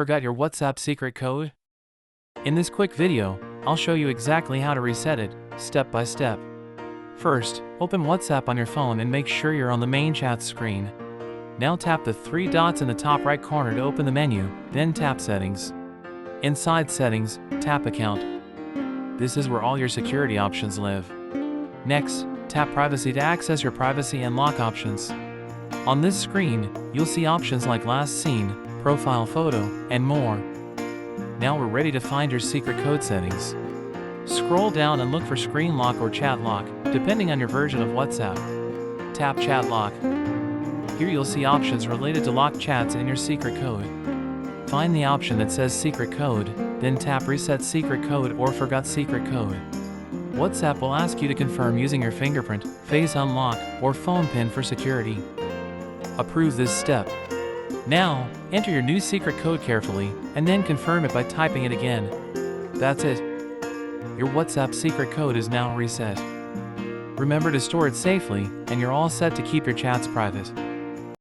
Forgot your WhatsApp secret code? In this quick video, I'll show you exactly how to reset it, step by step. First, open WhatsApp on your phone and make sure you're on the main chat screen. Now tap the three dots in the top right corner to open the menu, then tap Settings. Inside Settings, tap Account. This is where all your security options live. Next, tap Privacy to access your privacy and lock options. On this screen, you'll see options like Last Seen, Profile Photo, and more. Now we're ready to find your secret code settings. Scroll down and look for Screen Lock or Chat Lock, depending on your version of WhatsApp. Tap Chat Lock. Here you'll see options related to locked chats and your secret code. Find the option that says Secret Code, then tap Reset Secret Code or Forgot Secret Code. WhatsApp will ask you to confirm using your fingerprint, face unlock, or phone PIN for security. Approve this step. Now, enter your new secret code carefully, and then confirm it by typing it again. That's it. Your WhatsApp secret code is now reset. Remember to store it safely, and you're all set to keep your chats private.